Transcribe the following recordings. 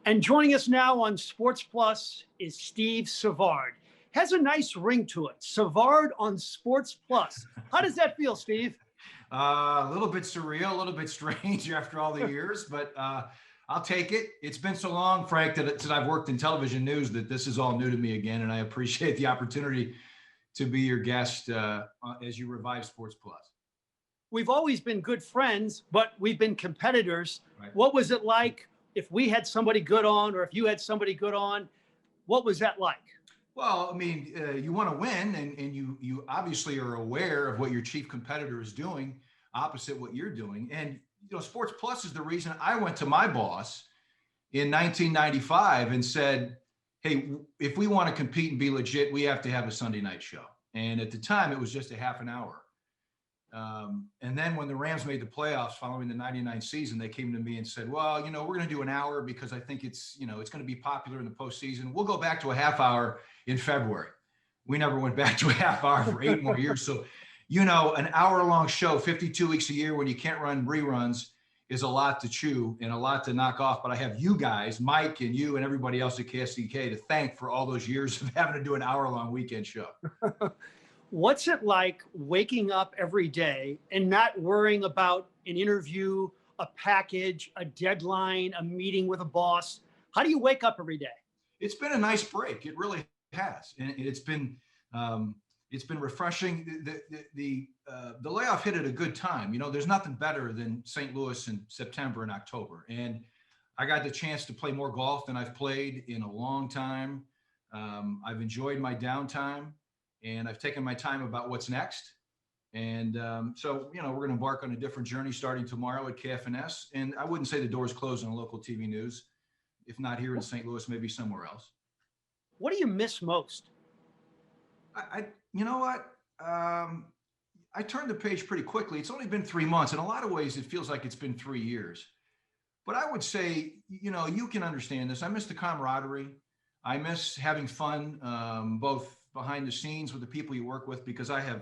And joining us now on Sports Plus is Steve Savard. Has a nice ring to it. Savard on Sports Plus. How does that feel, Steve? A little bit surreal, a little bit strange after all the years, but I'll take it. It's been so long, Frank, that since I've worked in television news, that this is all new to me again, and I appreciate the opportunity to be your guest as you revive Sports Plus. We've always been good friends, but we've been competitors. Right. What was it like if we had somebody good on, or if you had somebody good on? What was that like? Well, I mean, you want to win, and you obviously are aware of what your chief competitor is doing opposite what you're doing. And, Sports Plus is the reason I went to my boss in 1995 and said, hey, if we want to compete and be legit, we have to have a Sunday night show. And at the time, it was just a half an hour. And then when the Rams made the playoffs following the 99 season, they came to me and said, well, we're going to do an hour because I think it's going to be popular in the postseason. We'll go back to a half hour in February. We never went back to a half hour for 8 more years. So, an hour-long show, 52 weeks a year when you can't run reruns is a lot to chew and a lot to knock off. But I have you guys, Mike and you and everybody else at KSDK, to thank for all those years of having to do an hour-long weekend show. What's it like waking up every day and not worrying about an interview, a package, a deadline, a meeting with a boss? How do you wake up every day? It's been a nice break. It really has. And it's been refreshing. The layoff hit at a good time. There's nothing better than St. Louis in September and October. And I got the chance to play more golf than I've played in a long time. I've enjoyed my downtime. And I've taken my time about what's next. And so, we're going to embark on a different journey starting tomorrow at KFNS. And I wouldn't say the door's closed on local TV news, if not here in St. Louis, maybe somewhere else. What do you miss most? You know what? I turned the page pretty quickly. It's only been 3 months. In a lot of ways, it feels like it's been 3 years. But I would say, you can understand this. I miss the camaraderie. I miss having fun, both behind the scenes with the people you work with, because I have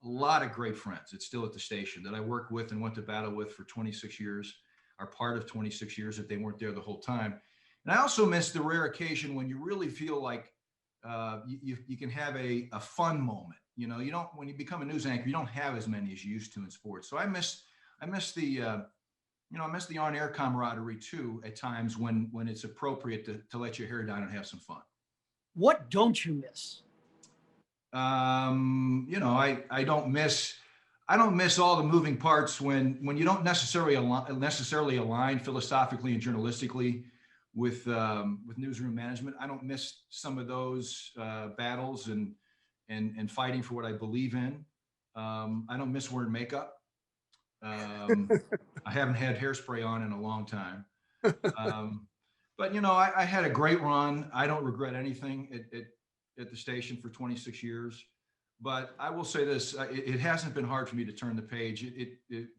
a lot of great friends. It's still at the station that I worked with and went to battle with for 26 years, are part of 26 years that they weren't there the whole time. And I also miss the rare occasion when you really feel like you can have a fun moment. You don't, when you become a news anchor, you don't have as many as you used to in sports. So I miss the on-air camaraderie too at times when it's appropriate to let your hair down and have some fun. What don't you miss? I don't miss all the moving parts when you don't necessarily align philosophically and journalistically with newsroom management. I don't miss some of those battles and fighting for what I believe in. I don't miss wearing makeup. I haven't had hairspray on in a long time. But I had a great run. I don't regret anything at the station for 26 years. But I will say this, it hasn't been hard for me to turn the page.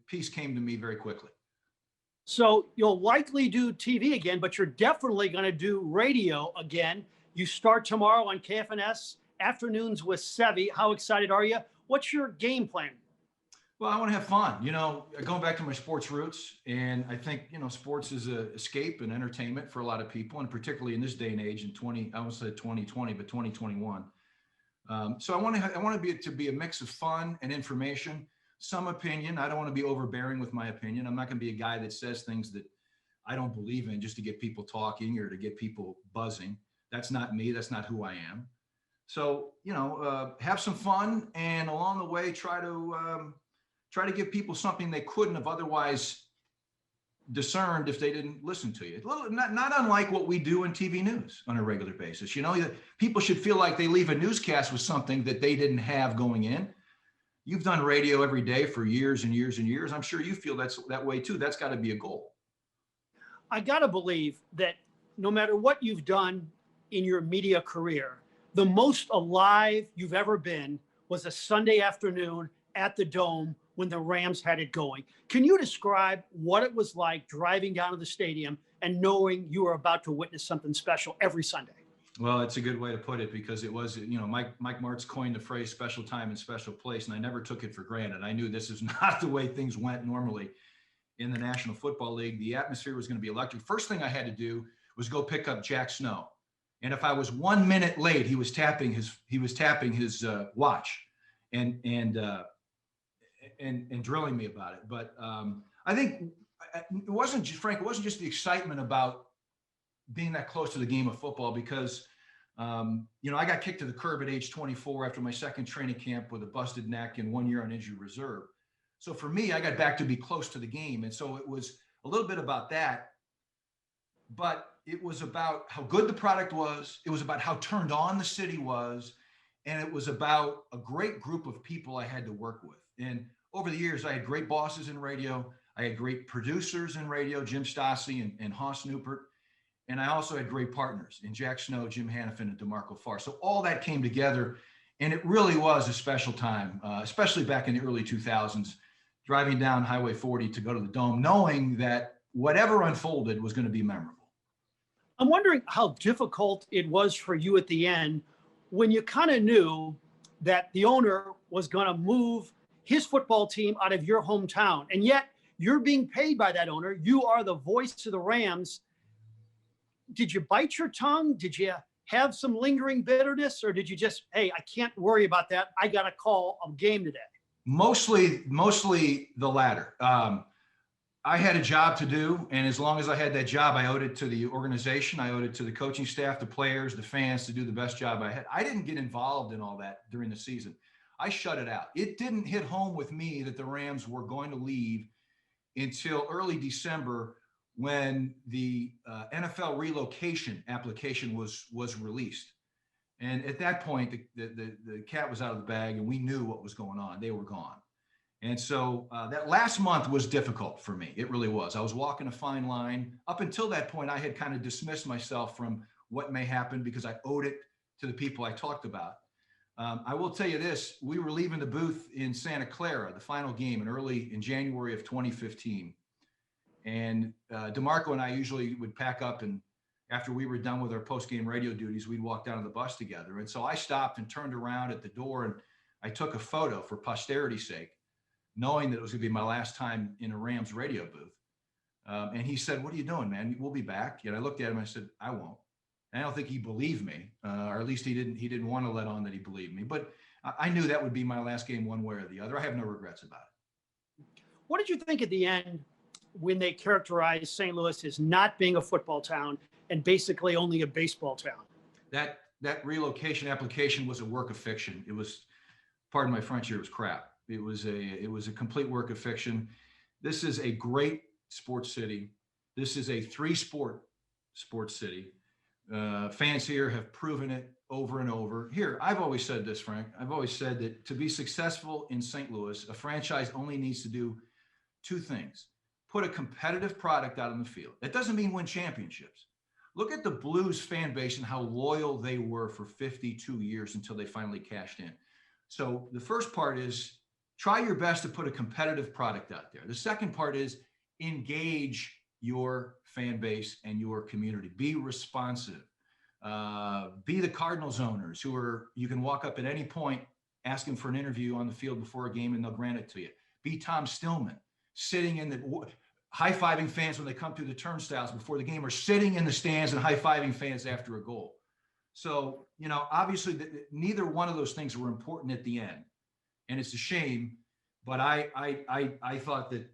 Peace came to me very quickly. So you'll likely do TV again, but you're definitely going to do radio again. You start tomorrow on KFNS, afternoons with Sevy. How excited are you? What's your game plan? Well, I want to have fun, going back to my sports roots. And I think, sports is an escape and entertainment for a lot of people, and particularly in this day and age I almost said 2020, but 2021. So I want to be a mix of fun and information, some opinion. I don't want to be overbearing with my opinion. I'm not going to be a guy that says things that I don't believe in just to get people talking or to get people buzzing. That's not me. That's not who I am. So, have some fun, and along the way, try to give people something they couldn't have otherwise discerned if they didn't listen to you. Not unlike what we do in TV news on a regular basis. People should feel like they leave a newscast with something that they didn't have going in. You've done radio every day for years and years and years. I'm sure you feel that way too. That's got to be a goal. I got to believe that no matter what you've done in your media career, the most alive you've ever been was a Sunday afternoon at the Dome when the Rams had it going. Can you describe what it was like driving down to the stadium and knowing you were about to witness something special every Sunday? Well, it's a good way to put it, because it was, Mike Martz coined the phrase special time and special place, and I never took it for granted. I knew this is not the way things went normally in the National Football League. The atmosphere was going to be electric. First thing I had to do was go pick up Jack Snow. And if I was 1 minute late, he was tapping his watch and drilling me about it. But I think it wasn't just, Frank, it wasn't just the excitement about being that close to the game of football, because I got kicked to the curb at age 24 after my second training camp with a busted neck and 1 year on injured reserve. So for me, I got back to be close to the game. And so it was a little bit about that, but it was about how good the product was. It was about how turned on the city was. And it was about a great group of people I had to work with. And over the years, I had great bosses in radio. I had great producers in radio, Jim Stassi and Haas Newport. And I also had great partners in Jack Snow, Jim Hanifan, and DeMarco Farr. So all that came together, and it really was a special time, especially back in the early 2000s, driving down Highway 40 to go to the Dome, knowing that whatever unfolded was going to be memorable. I'm wondering how difficult it was for you at the end when you kind of knew that the owner was going to move his football team out of your hometown, and yet you're being paid by that owner. You are the voice of the Rams. Did you bite your tongue? Did you have some lingering bitterness, or did you just, hey, I can't worry about that, I got to call a game today? Mostly the latter. I had a job to do, and as long as I had that job, I owed it to the organization. I owed it to the coaching staff, the players, the fans, to do the best job I had. I didn't get involved in all that during the season. I shut it out. It didn't hit home with me that the Rams were going to leave until early December, when the NFL relocation application was released. And at that point, the cat was out of the bag, and we knew what was going on. They were gone. And so that last month was difficult for me. It really was. I was walking a fine line. Up until that point, I had kind of dismissed myself from what may happen because I owed it to the people I talked about. I will tell you this. We were leaving the booth in Santa Clara, the final game in January of 2015. And DeMarco and I usually would pack up, and after we were done with our post-game radio duties, we'd walk down to the bus together. And so I stopped and turned around at the door, and I took a photo for posterity's sake, knowing that it was going to be my last time in a Rams radio booth. And he said, "What are you doing, man? We'll be back." And I looked at him and I said, "I won't." And I don't think he believed me, or at least he didn't want to let on that he believed me. But I knew that would be my last game one way or the other. I have no regrets about it. What did you think at the end when they characterized St. Louis as not being a football town and basically only a baseball town? That relocation application was a work of fiction. It was, pardon my French here, it was crap. It was a complete work of fiction. This is a great sports city. This is a three-sport sports city. Fans here have proven it over and over. Here, I've always said this, Frank. I've always said that to be successful in St. Louis, a franchise only needs to do two things: put a competitive product out on the field. That doesn't mean win championships. Look at the Blues fan base and how loyal they were for 52 years until they finally cashed in. So the first part is try your best to put a competitive product out there. The second part is engage your fan base and your community. Be responsive. Be the Cardinals owners you can walk up at any point, ask them for an interview on the field before a game, and they'll grant it to you. Be Tom Stillman, sitting in the high-fiving fans when they come through the turnstiles before the game, or sitting in the stands and high-fiving fans after a goal. So, obviously neither one of those things were important at the end, and it's a shame. But I thought that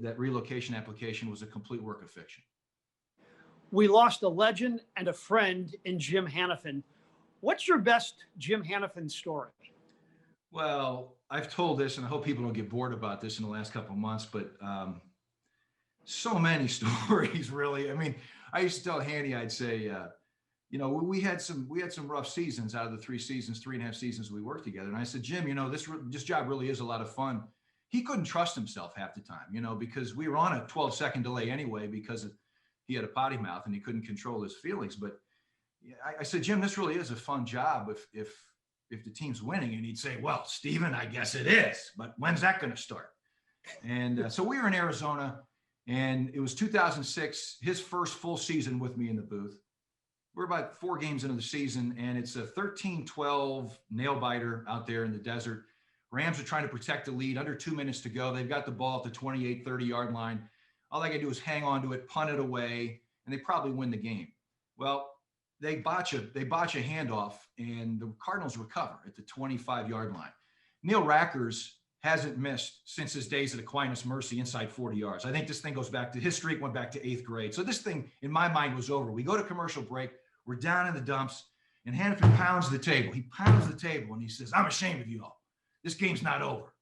that relocation application was a complete work of fiction. We lost a legend and a friend in Jim Hanifan. What's your best Jim Hanifan story? Well, I've told this, and I hope people don't get bored about this in the last couple of months, but so many stories, really. I mean, I used to tell Hanny, I'd say, we had some rough seasons out of the 3.5 seasons we worked together. And I said, Jim, this job really is a lot of fun. He couldn't trust himself half the time, because we were on a 12-second delay anyway, because he had a potty mouth and he couldn't control his feelings. But I said, Jim, this really is a fun job if the team's winning. And he'd say, well, Steven, I guess it is, but when's that going to start? And so we were in Arizona, and it was 2006, his first full season with me in the booth. We're about 4 games into the season, and it's a 13-12 nail biter out there in the desert. Rams are trying to protect the lead, under 2 minutes to go. They've got the ball at the 28, 30-yard line. All they got to do is hang on to it, punt it away, and they probably win the game. Well, they botch a handoff, and the Cardinals recover at the 25-yard line. Neil Rackers hasn't missed since his days at Aquinas Mercy inside 40 yards. I think this thing goes back to his streak, went back to 8th grade. So this thing, in my mind, was over. We go to commercial break. We're down in the dumps, and Hanifan pounds the table. He pounds the table, and he says, "I'm ashamed of you all. This game's not over."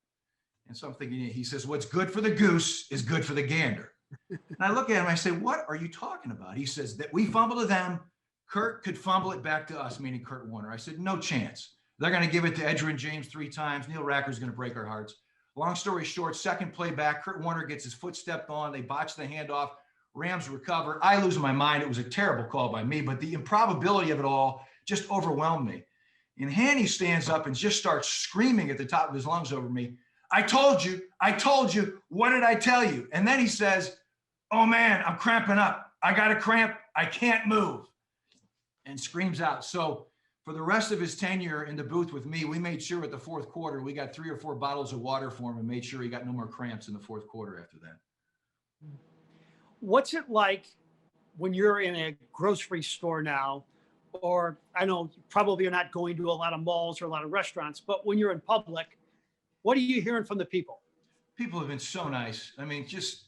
And so I'm thinking, he says, "What's good for the goose is good for the gander." And I look at him, I say, "What are you talking about?" He says, "That we fumble to them, Kurt could fumble it back to us," meaning Kurt Warner. I said, "No chance. They're going to give it to Edgerrin James 3 times. Neil Racker's going to break our hearts." Long story short, second play back, Kurt Warner gets his foot stepped on. They botch the handoff. Rams recover. I lose my mind. It was a terrible call by me, but the improbability of it all just overwhelmed me. And Hanny stands up and just starts screaming at the top of his lungs over me. I told you. What did I tell you?" And then he says, "Oh man, I'm cramping up. I got a cramp. I can't move." And screams out. So for the rest of his tenure in the booth with me, we made sure at the fourth quarter, we got 3 or 4 bottles of water for him and made sure he got no more cramps in the fourth quarter after that. What's it like when you're in a grocery store now, or I know probably you're not going to a lot of malls or a lot of restaurants, but when you're in public, what are you hearing from the people? People have been so nice. I mean, just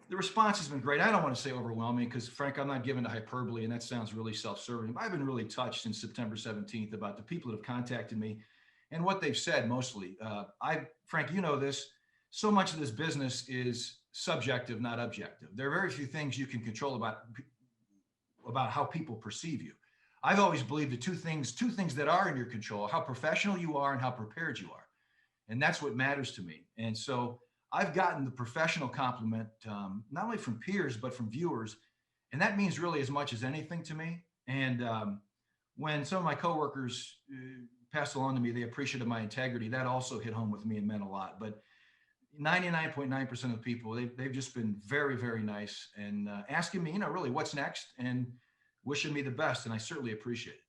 the response has been great. I don't want to say overwhelming because, Frank, I'm not given to hyperbole, and that sounds really self-serving. But I've been really touched since September 17th about the people that have contacted me and what they've said mostly. Frank, you know this. So much of this business is subjective, not objective. There are very few things you can control about how people perceive you. I've always believed the two things that are in your control: how professional you are and how prepared you are. And that's what matters to me. And so I've gotten the professional compliment, not only from peers, but from viewers. And that means really as much as anything to me. And when some of my coworkers passed along to me, they appreciated my integrity. That also hit home with me and meant a lot. But 99.9% of the people, they've just been very, very nice and asking me, really what's next and wishing me the best. And I certainly appreciate it.